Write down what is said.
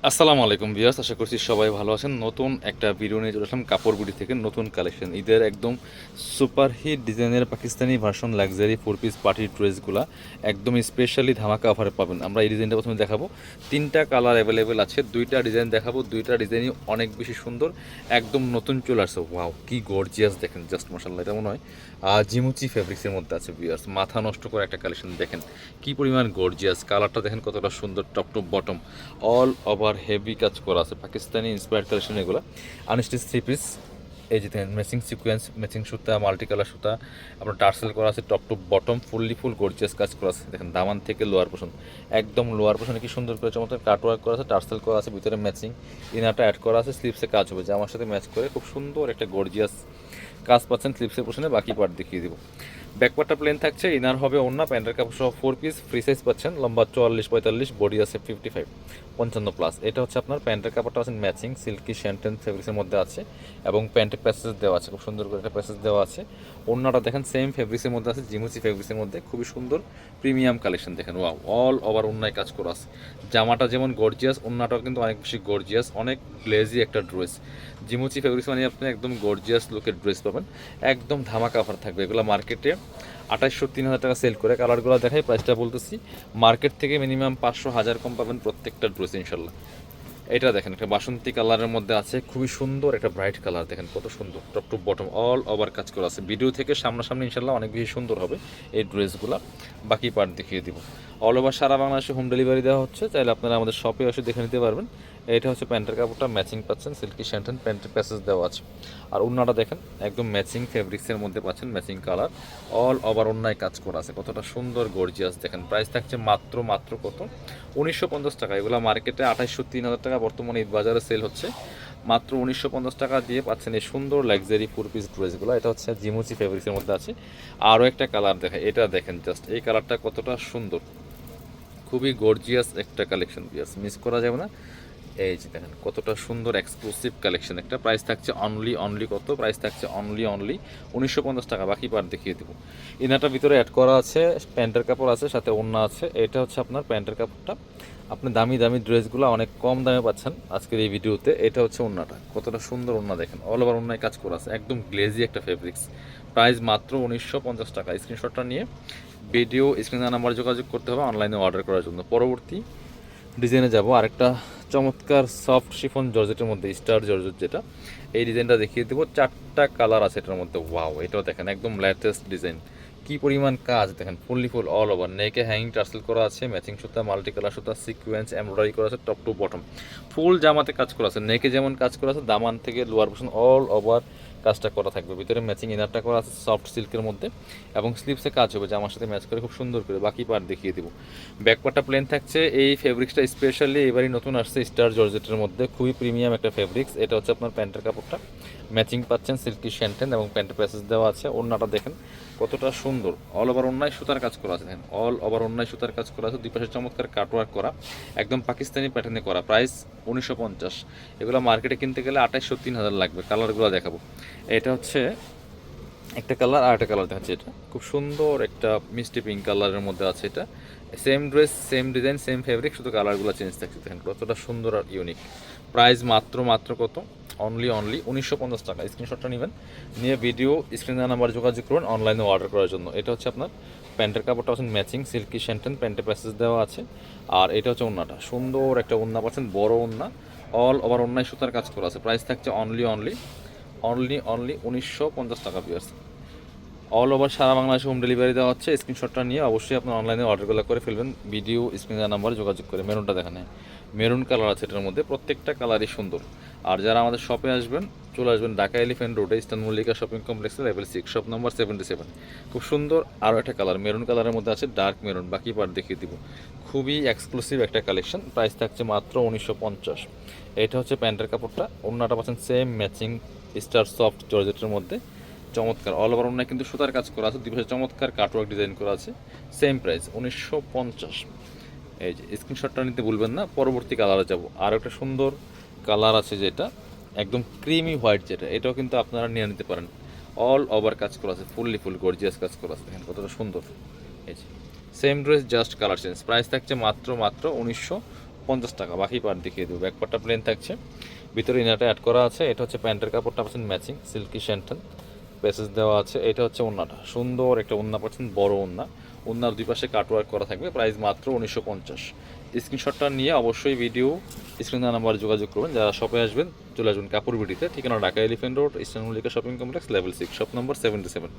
আসসালামু আলাইকুম ভিউয়ার্স, আশা করছি সবাই ভালো আছেন। নতুন একটা ভিডিও নিয়ে চলে আসলাম কাপড় বিডি থেকে। নতুন কালেকশন, ঈদের একদম সুপার হিট ডিজাইনের পাকিস্তানি ভার্সন লাক্সারি 4 পিস পার্টির ড্রেসগুলো একদম স্পেশালি ধামাকা অফারে পাবেন। আমরা এই ডিজাইনটা প্রথমে দেখাবো। 3টা কালার অ্যাভেলেবেল আছে, 2টা ডিজাইন দেখাবো। 2টা ডিজাইনই অনেক বেশি সুন্দর, একদম নতুন চলে আসছে। ওয়াও, কি গর্জিয়াস দেখেন, জাস্ট মাশাআল্লাহ। এটা মনে হয় জিমুচি ফেব্রিক্সের মধ্যে আছে ভিউয়ার্স। মাথা নষ্ট করে একটা কালেকশন দেখেন, কি পরিমাণ গর্জিয়াস। কালারটা দেখেন কতটা সুন্দর, top to bottom all over heavy কাজ করা আছে, পাকিস্তানি ইন্সপায়ার্ড কালেকশন এগুলো। আনস্টিচ 3 পিস, এই যে দেখেন ম্যাচিং সিকোয়েন্স, ম্যাচিং সুতা, মাল্টি কালার সুতা, আপনার টার্সেল করা আছে top to bottom, full gorgeous কাজ করা আছে। দেখেন দামান থেকে লোয়ার পোর্শন, একদম লোয়ার পোর্শনে কি সুন্দর করে চমৎকার কাট ওয়ার্ক করা আছে, টার্সেল করা আছে, ভিতরে ম্যাচিং ইনারটা অ্যাড করা আছে, স্লিপসে কাজ হবে যে আমার সাথে ম্যাচ করে খুব সুন্দর একটা গর্জিয়াস কাজ পাচ্ছেন স্লিপসের পোর্শনে। বাকি পার্ট দেখিয়ে দিব। ব্যাকপার্টটা প্লেন থাকছে, ইনার হবে ওড়না, প্যান্টের কাপড় সহ 4 পিস, ফ্রি সাইজ পাচ্ছেন, লম্বা 44-45, বডি আছে 55-55+। এটা হচ্ছে আপনার প্যান্টের কাপড়টা আছে ম্যাচিং সিল্কি শ্যান্টেন ফেব্রিক্সের মধ্যে আছে, এবং প্যান্টের প্যাসেজ দেওয়া আছে, খুব সুন্দর করে একটা প্যাসেজ দেওয়া আছে। ওড়নাটা দেখেন সেম ফেব্রিক্সের মধ্যে আছে, জিমুচি ফেব্রিক্সের মধ্যে, খুবই সুন্দর প্রিমিয়াম কালেকশন দেখেন। ওয়াও, অল ওভার ওড়নায় কাজ করা আছে। জামাটা যেমন গর্জিয়াস, ওড়নাটাও কিন্তু অনেক বেশি গর্জিয়াস, অনেক গ্লেজি একটা ড্রেস। জিমুচি ফেব্রিক্স মানে আপনি একদম গর্জিয়াস লুকের ড্রেস পাবেন, একদম ধামাকা অফার থাকবে। এগুলো মার্কেটে 2800-3000 টাকা সেল করে। কালারগুলো দেখাই, প্রাইসটা বলতেছি, মার্কেট থেকে মিনিমাম 500-1000 কম পাবেন প্রত্যেকটা ড্রেস ইনশাল্লাহ। এটা দেখেন একটা বাসন্তী কালারের মধ্যে আছে, খুবই সুন্দর একটা ব্রাইট কালার, দেখেন কত সুন্দর, top to bottom all over কাজ করা আছে। ভিডিও থেকে সামনাসামনি ইনশাল্লাহ অনেক বেশি সুন্দর হবে এই ড্রেসগুলো। বাকি পার্ট দেখিয়ে দিব। অল ওভার সারা বাংলাদেশে হোম ডেলিভারি দেওয়া হচ্ছে, চাইলে আপনারা আমাদের শপে এসে দেখে নিতে পারবেন। এটা হচ্ছে প্যান্টের কাপড়টা ম্যাচিং পাচ্ছেন, সিল্কি শ্যান্টেন প্যান্টের প্যাসেজ দেওয়া আছে। আর ওড়নাটা দেখেন একদম ম্যাচিং ফেব্রিক্সের মধ্যে পাচ্ছেন, ম্যাচিং কালার, অল ওভার ওড়নায় কাজ করা আছে, কতটা সুন্দর গর্জিয়াস দেখেন। প্রাইস থাকছে মাত্র কত, 1950 টাকা। এগুলো মার্কেটে 2800-3000 টাকা, বর্তমানে ঈদ বাজারে সেল হচ্ছে। মাত্র 1950 টাকা দিয়ে পাচ্ছেন এই সুন্দর লাক্সারি 4 পিস ড্রেসগুলো। এটা হচ্ছে জিমুচি ফেব্রিক্সের মধ্যে আছে। আরও একটা কালার দেখেন, এটা দেখেন জাস্ট, এই কালারটা কতটা সুন্দর, খুবই গর্জিয়াস একটা কালেকশন, মিস করা যাবে না। এই যে দেখেন কতটা সুন্দর এক্সক্লুসিভ কালেকশন একটা। প্রাইস থাকছে অনলি কত, প্রাইস থাকছে অনলি 1950 টাকা। বাকি পার্ট দেখিয়ে দেবো। ইনারটার ভিতরে অ্যাড করা আছে, প্যান্টের কাপড় আছে, সাথে ওড়না আছে। এটা হচ্ছে আপনার প্যান্টের কাপড়টা, আপনি দামি ড্রেসগুলো অনেক কম দামে পাচ্ছেন আজকের এই ভিডিওতে। এটা হচ্ছে ওড়নাটা, কতটা সুন্দর ওড়না দেখেন, অল ওভার ওড়নায় কাজ করা আছে, একদম গ্লেজি একটা ফেব্রিক্স। প্রাইস মাত্র 1950 টাকা। স্ক্রিনশটটা নিয়ে ভিডিও স্ক্রিনে নাম্বার যোগাযোগ করতে হবে অনলাইনে অর্ডার করার জন্য। পরবর্তী ডিজাইনে যাব, আরেকটা চমৎকার সফট শিফন জর্জেটের মধ্যে, স্টার জর্জেট যেটা, এই ডিজাইনটা দেখিয়ে দেবো। 4টা কালার আছে এটার মধ্যে। ওয়াও, এটাও দেখেন একদম লেটেস্ট ডিজাইন, কি পরিমাণ কাজ দেখেন, ফুল অল ওভার। নেকে হ্যাঙ্গিং টার্সেল করা আছে, ম্যাচিং সুতা, মাল্টি কালার সুতা, সিকোয়েন্স এমব্রয়ডারি করা আছে, টপ টু বটম ফুল জামাতে কাজ করা আছে। নেকে যেমন কাজ করা আছে, দামান থেকে লোয়ার পোর্শন অল ওভার কাজটা করা থাকবে। ভিতরে ম্যাচিং ইনারটা করা আছে সফট সিল্কের মধ্যে, এবং স্লিপসে কাজ হবে জামার সাথে ম্যাচ করে খুব সুন্দর করে। বাকি পার্ট দেখিয়ে দিব। ব্যাকপার্টটা প্লেন থাকছে। এই ফেব্রিক্সটা স্পেশালি এবারই নতুন আসছে স্টার জর্জেটের মধ্যে, খুবই প্রিমিয়াম একটা ফেব্রিক্স। এটা হচ্ছে আপনার প্যান্টের কাপড়টা ম্যাচিং পাচ্ছেন, সিল্কি শ্যান্টেন, এবং প্যান্টের প্যাসেজ দেওয়া আছে। ওড়নাটা দেখেন কতটা সুন্দর, অল ওভার ওড়নায় সুতার কাজ করা আছে, দেখেন অল ওভার ওড়নায় সুতার কাজ করা আছে, দুই পাশে চমৎকার কাটওয়ার্ক করা, একদম পাকিস্তানি প্যাটার্নে করা। প্রাইস 1950। এগুলো মার্কেটে কিনতে গেলে 2800-3000 লাগবে। কালারগুলো দেখাবো। এটা হচ্ছে একটা কালার, আর একটা কালার দেখাচ্ছে, এটা খুব সুন্দর একটা মিষ্টি পিঙ্ক কালারের মধ্যে আছে। এটা same dress, same design, same fabric, শুধু কালারগুলো চেঞ্জ থাকছে। দেখেন কতটা সুন্দর আর ইউনিক। প্রাইস মাত্র কত, অনলি 1950 টাকা। স্ক্রিনশটটা নেবেন, নিয়ে ভিডিও স্ক্রিনে নাম্বার যোগাযোগ করুন অনলাইনে অর্ডার করার জন্য। এটা হচ্ছে আপনার প্যান্টের কাপড়টা পাচ্ছেন ম্যাচিং সিল্কি শ্যান্টেন, প্যান্টের প্যাসেজ দেওয়া আছে। আর এটা হচ্ছে ওড়নাটা, সুন্দর একটা ওড়না পাচ্ছেন, বড় ওড়না, অল ওভার ওড়নায় সুতার কাজ করা আছে। প্রাইস থাকছে অনলি 1950 টাকা পিয়ার্স। অল ওভার সারা বাংলাদেশে হোম ডেলিভারি দেওয়া হচ্ছে। স্ক্রিনশটটা নিয়ে অবশ্যই আপনার অনলাইনে অর্ডারগুলো করে ফেলবেন, ভিডিও স্ক্রিনের নাম্বারে যোগাযোগ করে। মেরুনটা দেখেন, মেরুন কালার আছে এটার মধ্যে, প্রত্যেকটা কালারই সুন্দর। আর যারা আমাদের শপে আসবেন, চলে আসবেন ঢাকা এলিফ্যান্ট রোডে, ইস্টার্ন মল্লিকা শপিং কমপ্লেক্সে, লেভেল 6, শপ নম্বর 77। খুব সুন্দর আরও একটা কালার, মেরুন কালারের মধ্যে আছে, ডার্ক মেরুন। বাকি পার্ট দেখিয়ে দিব। খুবই এক্সক্লুসিভ একটা কালেকশন। প্রাইস থাকছে মাত্র 1950। এটা হচ্ছে প্যান্টের কাপড়টা, ওড়নাটা পাচ্ছেন সেম ম্যাচিং স্টার সফট জর্জেটের মধ্যে, চমৎকার অল ওভার ওড়নায় কিন্তু সুতার কাজ করা আছে, দুই পাশে চমৎকার কাটওয়ার্ক ডিজাইন করা আছে। Same price 1950। এই যে স্ক্রিনশটটা নিতে ভুলবেন না। পরবর্তী কালারে যাব, আর একটা সুন্দর কালার আছে যেটা একদম ক্রিমি হোয়াইট, যেটা এটাও কিন্তু আপনারা নিয়ে নিতে পারেন। অল ওভার কাজ করা আছে, ফুল গর্জিয়াস কাজ করা আছে, দেখেন কতটা সুন্দর। এই যে same dress, just colour change. Price থাকছে মাত্র 1950 50 টাকা, বাকি পার্ট দেখিয়ে দেবো। ব্যাক পার্টটা প্লেন থাকছে, ভিতরে ইনারটা অ্যাড করা আছে। এটা হচ্ছে প্যান্টের কাপড়টা পাচ্ছেন ম্যাচিং সিল্কি শ্যান্টন, প্যাসেজ দেওয়া আছে। এটা হচ্ছে ওন্নাটা, সুন্দর একটা ওন্না পাচ্ছেন, বড় ওন্না। ওন্নার দুই পাশে কাটওয়ার্ক করা থাকবে, প্রাইস মাত্র 1950। স্ক্রিনশটটা নিয়ে অবশ্যই ভিডিও স্ক্রিনে নাম্বার যোগাযোগ করবেন। যারা শপে আসবেন চলে আসবেন কাপড় বিডিতে, ঠিকানা Dhaka elephant road, eastern Mallika shopping complex, level 6, shop number 77।